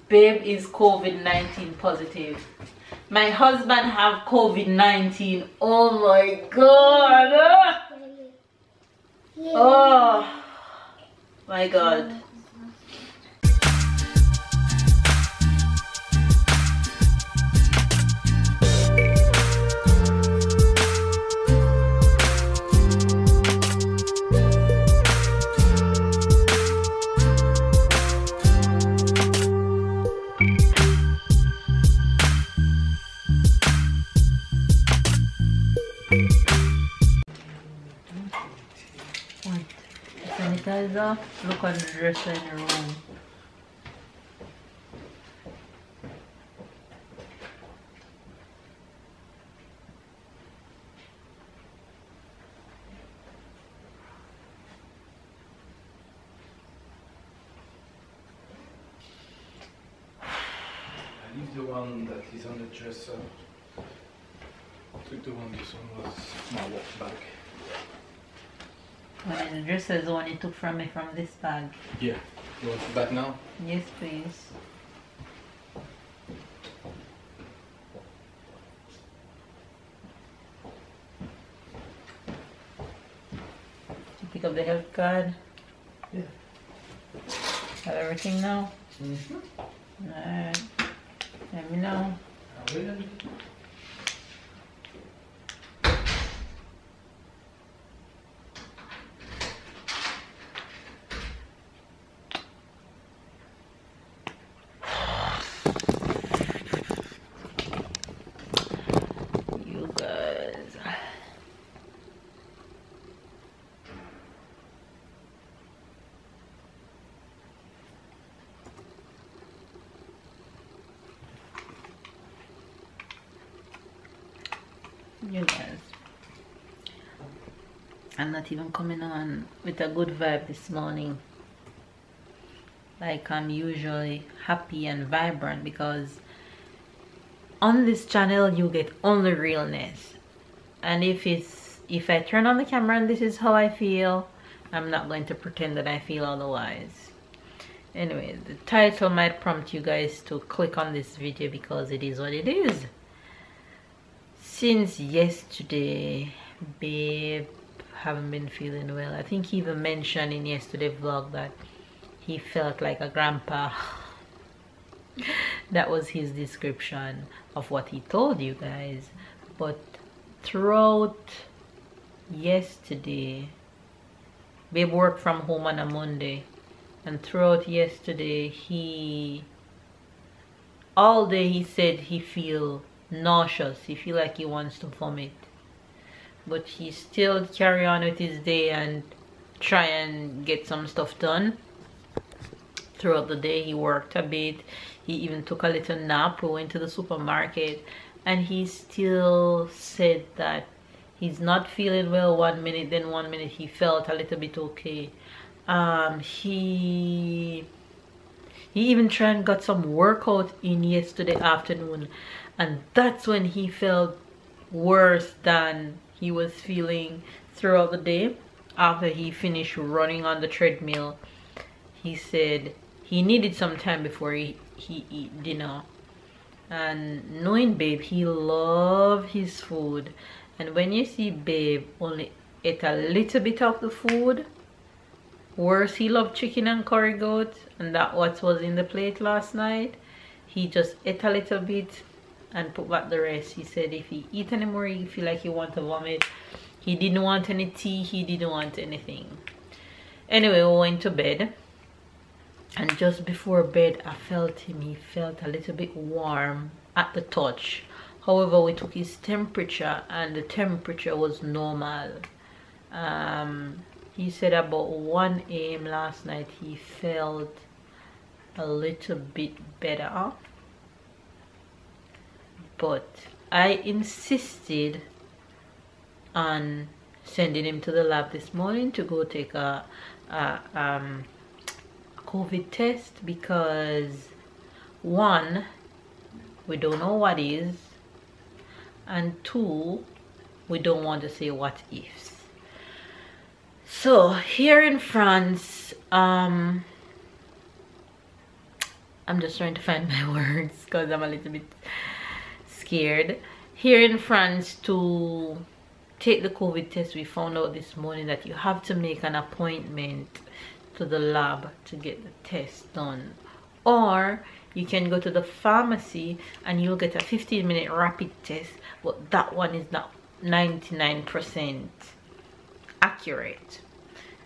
Babe is COVID-19 positive. My husband have COVID-19. Oh my god. Oh my god. Sanitizer, look on the dresser in the room. I leave the one that is on the dresser. Took the one, this one was my work bag. Well, the dresser is the one you took from me from this bag. Yeah. You want it back now? Yes, please. You pick up the health card? Yeah. Got everything now? Mm-hmm. Alright. Let me know. I will. You guys. You guys. I'm not even coming on with a good vibe this morning. Like I'm usually happy and vibrant, because on this channel you get only realness, and if I turn on the camera and this is how I feel, I'm not going to pretend that I feel otherwise. Anyway, the title might prompt you guys to click on this video because it is what it is. Since yesterday, babe haven't been feeling well. I think he even mentioned in yesterday's vlog that he felt like a grandpa. That was his description of what he told you guys. But throughout yesterday, babe worked from home on a Monday, and throughout yesterday all day he said he feel nauseous, he feel like he wants to vomit, but he still carry on with his day and try and get some stuff done. Throughout the day he worked a bit, he even took a little nap, we went to the supermarket, and he still said that he's not feeling well 1 minute, then 1 minute he felt a little bit okay. He even tried and got some workout in yesterday afternoon, and that's when he felt worse than he was feeling throughout the day. After he finished running on the treadmill, he said he needed some time before he eat dinner. And knowing babe, he loved his food, and when you see babe only ate a little bit of the food, worse, he loved chicken and curry goat, and that what was in the plate last night. He just ate a little bit and put back the rest. He said if he eat anymore, he feel like he want to vomit. He didn't want any tea, he didn't want anything. Anyway, we went to bed, and just before bed I felt him, he felt a little bit warm at the touch. However, we took his temperature and the temperature was normal. He said about 1 AM last night he felt a little bit better, but I insisted on sending him to the lab this morning to go take a COVID test, because one, we don't know what is, and two, we don't want to say what ifs. So here in France, I'm just trying to find my words because I'm a little bit scared. Here in France, to take the COVID test, we found out this morning that you have to make an appointment to the lab to get the test done, or you can go to the pharmacy and you'll get a 15-minute rapid test, but that one is not 99% accurate.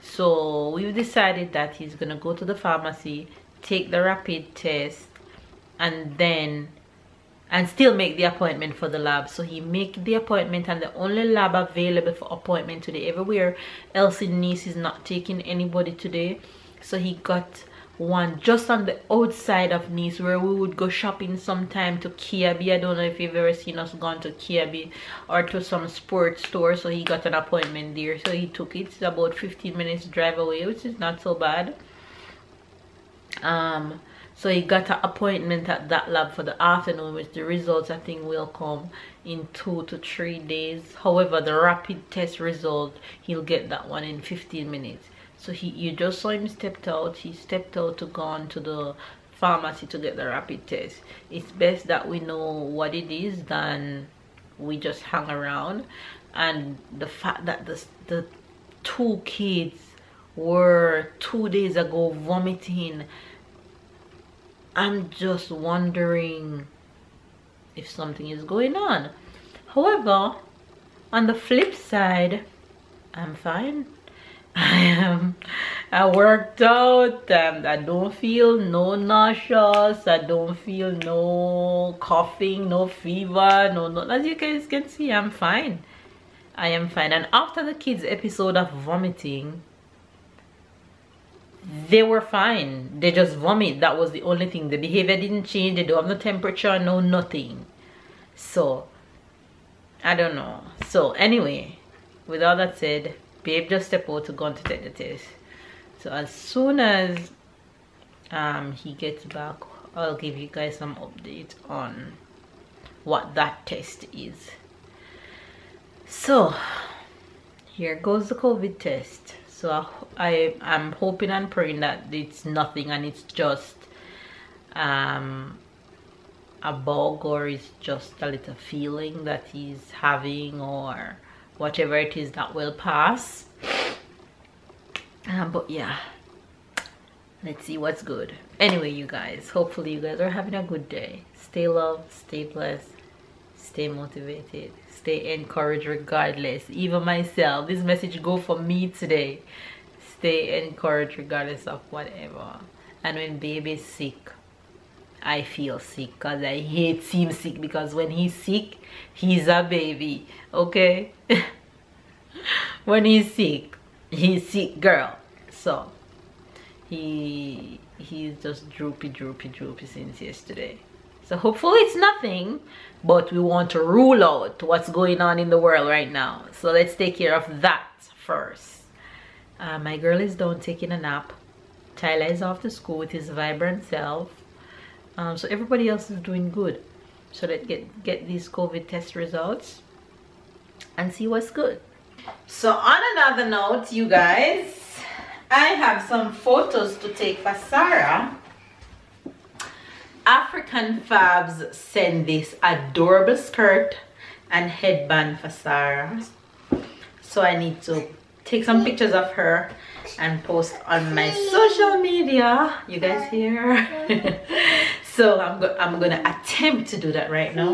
So we've decided that he's gonna go to the pharmacy, take the rapid test, and still make the appointment for the lab. So he make the appointment, and the only lab available for appointment today, everywhere else in Nice is not taking anybody today. So he got one just on the outside of Nice, where we would go shopping sometime, to Kiabi. I don't know if you've ever seen us gone to Kiabi or to some sports store. So he got an appointment there, so he took it. It's about 15 minutes drive away, which is not so bad. So he got an appointment at that lab for the afternoon, which the results I think will come in 2 to 3 days. However, the rapid test result, he'll get that one in 15 minutes. So you just saw him stepped out. He stepped out to go on to the pharmacy to get the rapid test. It's best that we know what it is than we just hang around. And the fact that the 2 kids were 2 days ago vomiting, I'm just wondering if something is going on. However, on the flip side, I'm fine. I worked out. I don't feel no nauseous. I don't feel no coughing, no fever, no. As you guys can see, I'm fine. I am fine. And after the kids' episode of vomiting, they were fine. They just vomit. That was the only thing. The behavior didn't change. They don't have no temperature, no nothing. So I don't know. So anyway, with all that said, babe just stepped out to go on to take the test. So as soon as he gets back, I'll give you guys some update on what that test is. So here goes the COVID test. So I'm hoping and praying that it's nothing, and it's just a bug, or it's just a little feeling that he's having, or whatever it is that will pass. But yeah, let's see what's good. Anyway, you guys, hopefully you guys are having a good day. Stay loved, stay blessed, stay motivated, stay encouraged regardless. Even myself, this message go for me today. Stay encouraged regardless of whatever. And when baby's sick, I feel sick, because I hate seeing sick, because when he's sick, he's a baby, okay? When he's sick girl. So he's just droopy since yesterday. So hopefully it's nothing, but we want to rule out what's going on in the world right now. So let's take care of that first. My girl is down taking a nap. Tyler is off to school with his vibrant self. So everybody else is doing good. So let's get these COVID test results and see what's good. So on another note, you guys, I have some photos to take for Sarah. African Fabs sent this adorable skirt and headband for Sarah. So I need to take some pictures of her and post on my social media. You guys hear? So I'm gonna attempt to do that right now.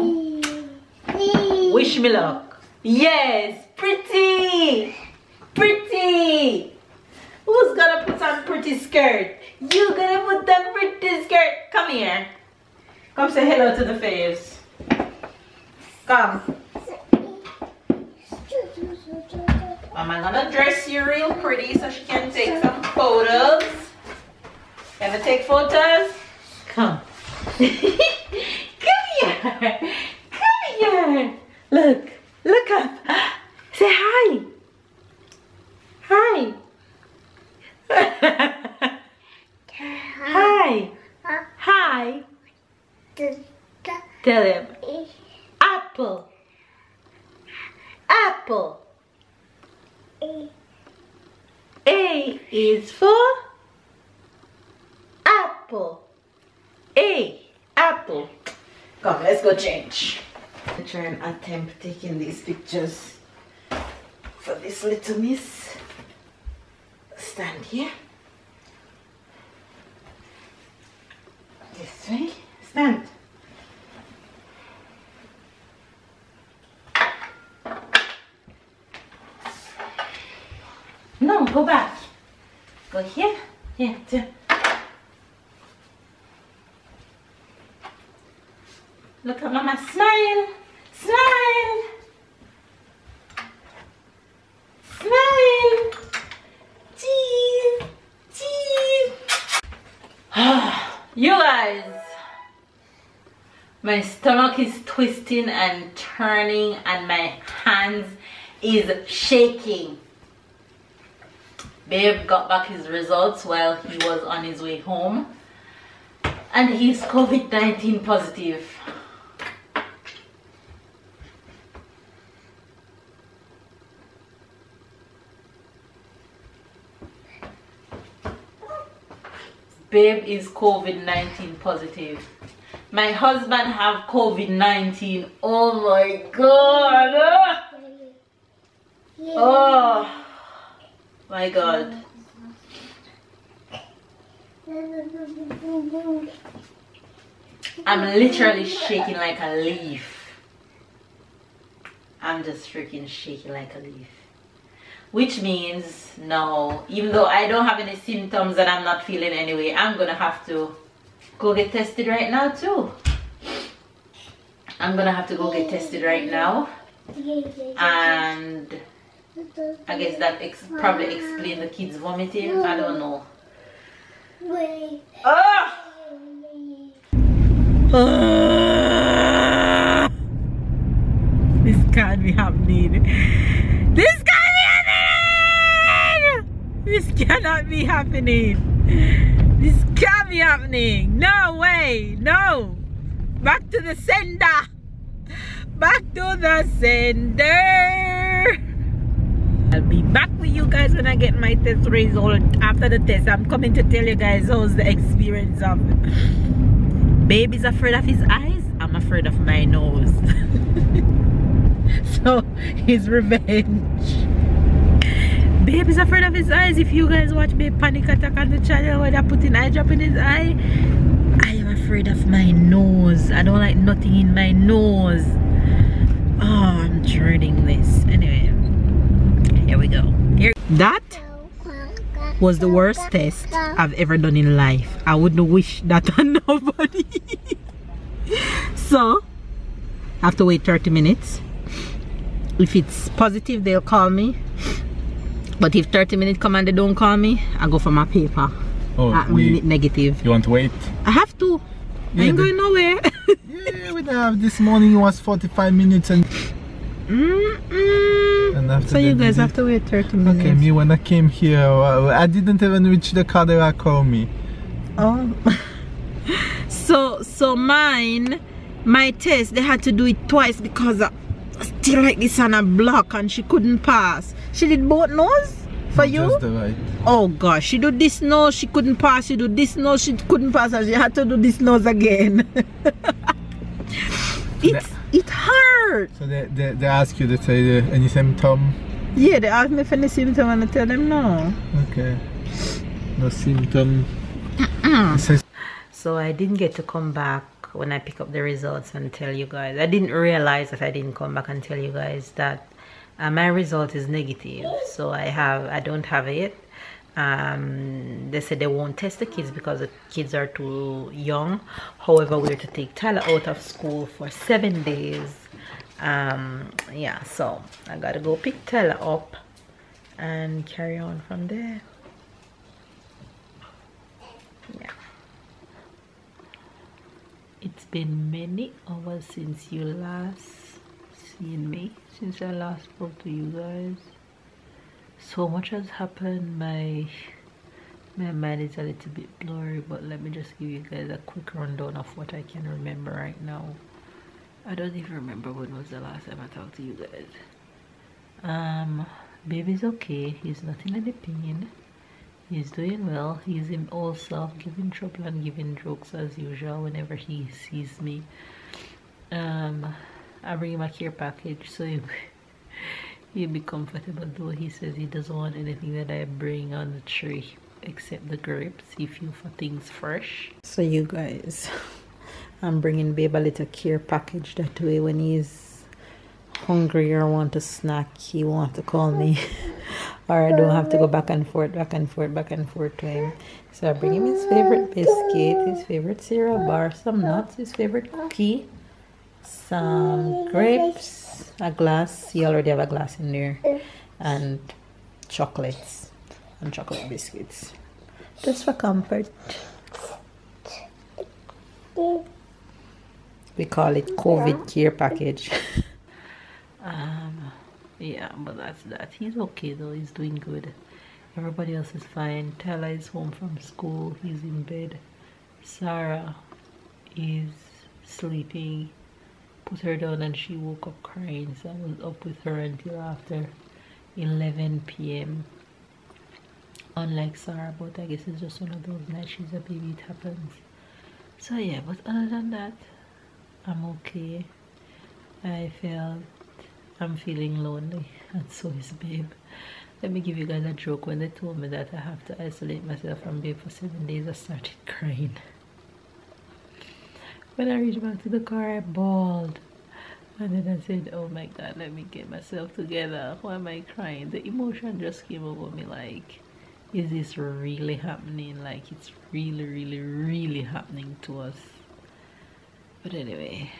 Wish me luck. Yes, pretty. Who's gonna put on pretty skirt? You gonna put on pretty skirt? Come here. Come say hello to the faves. Come. Mama gonna dress you real pretty so she can take some photos. Ever take photos? Come. Come here. Come here. Look up. Say hi. Hi. Hi. Hi. Tell him. Apple. Apple. A is for apple. Hey, Apple. Come, let's go change. I'm trying to attempt taking these pictures for this little miss. Stand here. This way. Stand. No, go back. Go here. Here, too. Look at Mama, smile. Smile. Smile. Cheese. Cheese. You guys. My stomach is twisting and turning and my hands is shaking. Babe got back his results while he was on his way home and he's COVID-19 positive. Babe is COVID-19 positive. My husband have COVID-19. Oh my god. Oh my god. I'm literally shaking like a leaf. I'm just freaking shaking like a leaf. Which means no, even though I don't have any symptoms and I'm not feeling anyway, I'm gonna have to go get tested right now too. I'm gonna have to go get tested right now. And I guess that probably explains the kids vomiting. I don't know. This can't be happening. This can't be happening. This cannot be happening. This can't be happening. No way. No. Back to the sender. Back to the sender. I'll be back with you guys when I get my test result. After the test, I'm coming to tell you guys how's the experience of it. Baby's afraid of his eyes. I'm afraid of my nose. So, his revenge. Baby's afraid of his eyes. If you guys watch Babe Panic Attack on the channel where they're putting eye drop in his eye, I am afraid of my nose. I don't like nothing in my nose. Oh, I'm dreading this. Anyway, here we go. That was the worst test I've ever done in life. I wouldn't wish that on nobody. So, I have to wait 30 minutes. If it's positive, they'll call me. But if 30 minutes come and they don't call me, I go for my paper. Oh, minute negative. You want to wait? I have to. I ain't going nowhere. Yeah, we have this morning was 45 minutes and and after so you guys have to wait 30 minutes. Okay, me when I came here, I didn't even reach the car they call me. Oh. So mine, my test, they had to do it twice because I still like this on a block and she couldn't pass. She did both nose for you? Just the right. Oh gosh, she did this nose, she couldn't pass. She did this nose, she couldn't pass, and she had to do this nose again. It hurt. So they ask you to tell you any symptom? Yeah, they ask me for any symptom and I tell them no. Okay. No symptom. So I didn't get to come back when I pick up the results and tell you guys. I didn't realize that I didn't come back and tell you guys that my result is negative. So I don't have it. They said they won't test the kids because the kids are too young. However, we're to take Tyler out of school for 7 days. Yeah, so I gotta go pick Tyler up and carry on from there. Yeah. It's been many hours since you last seen me, since I last spoke to you guys. So much has happened. My mind is a little bit blurry, but let me just give you guys a quick rundown of what I can remember right now. I don't even remember when was the last time I talked to you guys. Baby's okay. He's not in any pain. He's doing well. He's him all self, giving trouble and giving jokes as usual whenever he sees me. I bring him a care package so he'll be comfortable, though he says he doesn't want anything that I bring on the tree except the grapes. He feels for things fresh. So you guys, I'm bringing babe a little care package, that way when he's hungry or want a snack, he won't have to call me. Or I don't have to go back and forth to him. So I bring him his favorite biscuit, his favorite cereal bar, some nuts, his favorite cookie, some grapes, a glass. He already have a glass in there, and chocolates and chocolate biscuits, just for comfort. We call it COVID care package. Yeah, but that's that. He's okay though. He's doing good. Everybody else is fine. Tyler is home from school. He's in bed. Sarah is sleeping. Put her down and she woke up crying, so I was up with her until after 11 p.m. Unlike Sarah, but I guess it's just one of those nights. She's a baby, it happens. So yeah, but other than that, I'm okay. I'm feeling lonely, and so is babe. Let me give you guys a joke. When they told me that I have to isolate myself from babe for 7 days, I started crying. When I reached back to the car, I bawled. And then I said, oh my god, let me get myself together. Why am I crying? The emotion just came over me like, is this really happening? Like, it's really happening to us. But anyway,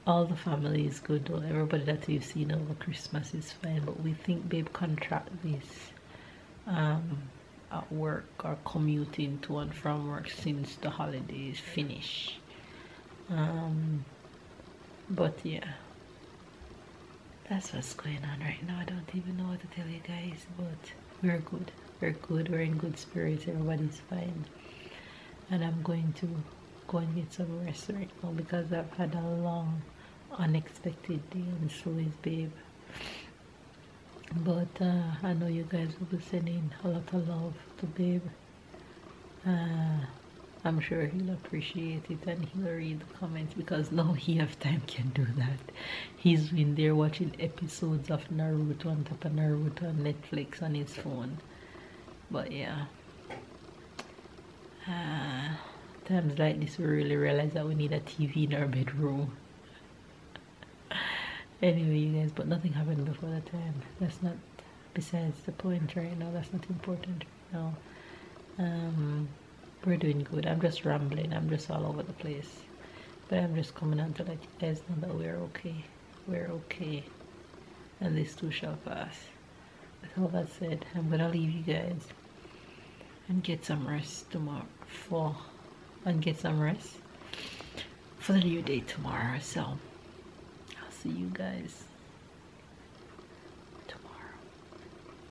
all the family is good though. Everybody that we've seen over Christmas is fine, but we think babe contract this at work or commuting to and from work since the holidays finish. But yeah, that's what's going on right now. I don't even know what to tell you guys, but we're good. We're in good spirits. Everybody's fine, and I'm going to go and get some rest right now because I've had a long unexpected day, and so is babe. But I know you guys will be sending a lot of love to babe. I'm sure he'll appreciate it, and he'll read the comments because now he have time can do that. He's been there watching episodes of Naruto on top of Naruto on Netflix on his phone. But yeah, times like this we really realize that we need a TV in our bedroom. Anyway, you guys, but nothing happened before the time. That's not, besides the point right now, that's not important right now. We're doing good. I'm just rambling. I'm just all over the place. But I'm just coming out to let you guys know that we're okay. We're okay. And this too shall pass. With all that said, I'm gonna leave you guys and get some rest tomorrow for the new day tomorrow. So I'll see you guys